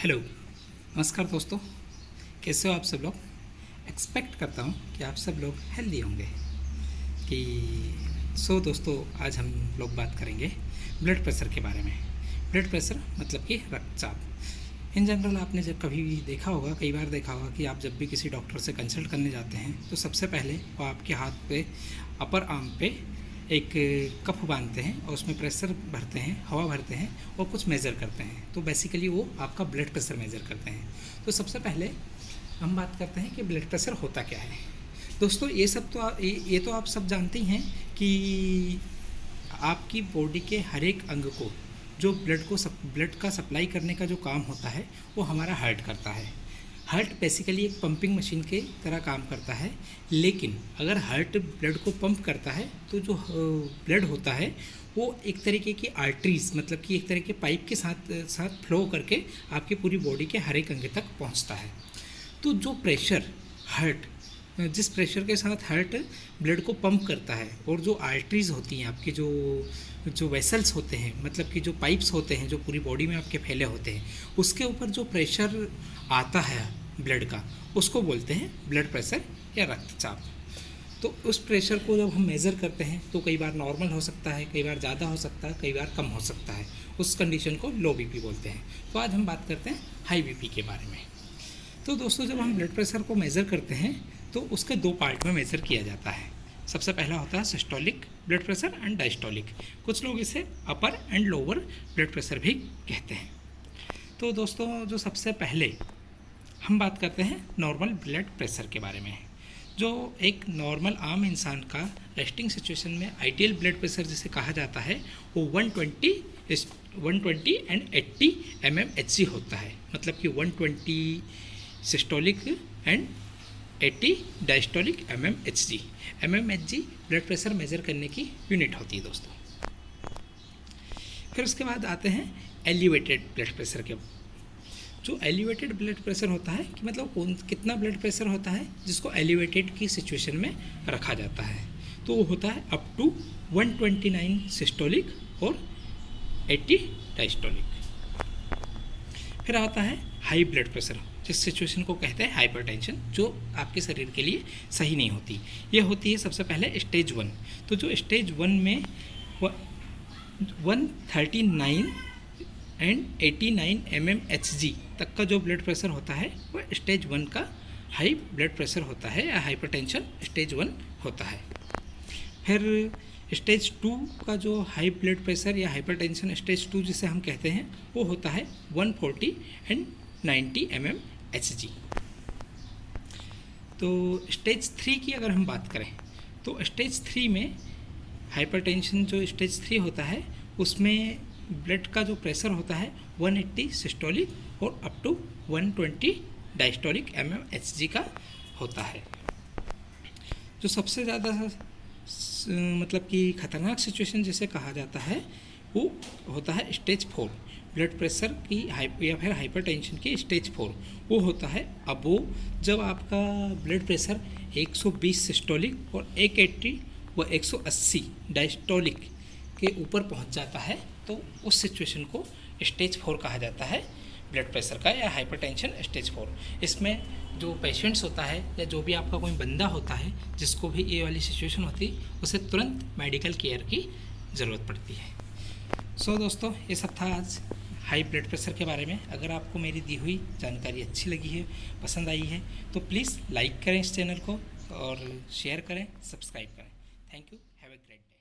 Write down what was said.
Hello, नमस्कार दोस्तों। कैसे हो आप सब लोग। एक्सपेक्ट करता हूँ कि आप सब लोग हेल्दी होंगे। कि दोस्तों, आज हम लोग बात करेंगे ब्लड प्रेशर के बारे में। ब्लड प्रेशर मतलब कि रक्तचाप। इन जनरल आपने जब कभी भी देखा होगा, कई बार देखा होगा कि आप जब भी किसी डॉक्टर से कंसल्ट करने जाते हैं तो सबसे पहले वो आपके हाथ पे, अपर आर्म पे एक कप बांधते हैं और उसमें प्रेशर भरते हैं, हवा भरते हैं और कुछ मेज़र करते हैं। तो बेसिकली वो आपका ब्लड प्रेशर मेज़र करते हैं। तो सबसे पहले हम बात करते हैं कि ब्लड प्रेशर होता क्या है। दोस्तों, ये सब तो ये तो आप सब जानते ही हैं कि आपकी बॉडी के हर एक अंग को जो ब्लड का सप्लाई करने का जो काम होता है वो हमारा हार्ट करता है। हार्ट बेसिकली एक पंपिंग मशीन के तरह काम करता है। लेकिन अगर हार्ट ब्लड को पंप करता है तो जो ब्लड होता है वो एक तरीके की आर्टरीज, मतलब कि एक तरह के पाइप के साथ साथ फ्लो करके आपकी पूरी बॉडी के हर एक अंग तक पहुंचता है। तो जो प्रेशर जिस प्रेशर के साथ हार्ट ब्लड को पंप करता है और जो आर्टरीज होती हैं आपके, जो वेसल्स होते हैं, मतलब कि जो पाइप्स होते हैं जो पूरी बॉडी में आपके फैले होते हैं, उसके ऊपर जो प्रेशर आता है ब्लड का, उसको बोलते हैं ब्लड प्रेशर या रक्तचाप। तो उस प्रेशर को जब हम मेज़र करते हैं तो कई बार नॉर्मल हो सकता है, कई बार ज़्यादा हो सकता है, कई बार कम हो सकता है। उस कंडीशन को लो बीपी बोलते हैं। तो आज हम बात करते हैं हाई बीपी के बारे में। तो दोस्तों, जब हम ब्लड प्रेशर को मेज़र करते हैं तो उसके दो पार्ट में मेज़र किया जाता है। सबसे पहला होता है systolic blood pressure and diastolic. कुछ लोग इसे अपर एंड लोअर ब्लड प्रेशर भी कहते हैं। तो दोस्तों, जो सबसे पहले हम बात करते हैं नॉर्मल ब्लड प्रेशर के बारे में। जो एक नॉर्मल आम इंसान का रेस्टिंग सिचुएशन में आइडियल ब्लड प्रेशर जिसे कहा जाता है वो 120 एंड 80 mmHg होता है। मतलब कि 120 systolic and 80 diastolic mmHg। mmHg blood pressure measure करने की यूनिट होती है दोस्तों। फिर उसके बाद आते हैं एलिवेटेड ब्लड प्रेशर के। जो एलिवेटेड ब्लड प्रेशर होता है कि मतलब कितना ब्लड प्रेशर होता है जिसको एलिवेटेड की सिचुएशन में रखा जाता है, तो वो होता है अप टू 129 सिस्टोलिक और 80 डायस्टोलिक। फिर आता है हाई ब्लड प्रेशर, जिस सिचुएशन को कहते हैं हाइपरटेंशन, जो आपके शरीर के लिए सही नहीं होती। ये होती है सबसे पहले स्टेज 1। तो जो स्टेज 1 में 139 एंड 89 mmHg तक का जो ब्लड प्रेशर होता है वह स्टेज 1 का हाई ब्लड प्रेशर होता है या हाइपरटेंशन स्टेज 1 होता है। फिर स्टेज 2 का जो हाई ब्लड प्रेशर या हाइपरटेंशन स्टेज 2 जिसे हम कहते हैं वो होता है 140 एंड 90 mmHg। तो स्टेज 3 की अगर हम बात करें तो स्टेज 3 में हाइपरटेंशन जो स्टेज 3 होता है उसमें ब्लड का जो प्रेशर होता है 180 सिस्टोलिक और अप टू 120 डायस्टोलिक mmHg का होता है। जो सबसे ज़्यादा मतलब कि खतरनाक सिचुएशन जिसे कहा जाता है वो होता है स्टेज 4 ब्लड प्रेशर की या फिर हाइपरटेंशन की स्टेज 4। वो होता है अबो, जब आपका ब्लड प्रेशर 120 सिस्टोलिक और 180 व 180 डायस्टोलिक के ऊपर पहुंच जाता है, तो उस सिचुएशन को स्टेज 4 कहा जाता है ब्लड प्रेशर का या हाइपरटेंशन स्टेज 4। इसमें जो पेशेंट्स होता है या जो भी आपका कोई बंदा होता है जिसको भी ये वाली सिचुएशन होती है उसे तुरंत मेडिकल केयर की ज़रूरत पड़ती है। दोस्तों, ये सब था आज हाई ब्लड प्रेशर के बारे में। अगर आपको मेरी दी हुई जानकारी अच्छी लगी है, पसंद आई है, तो प्लीज़ लाइक करें इस चैनल को और शेयर करें, सब्सक्राइब करें। Thank you, have a great day.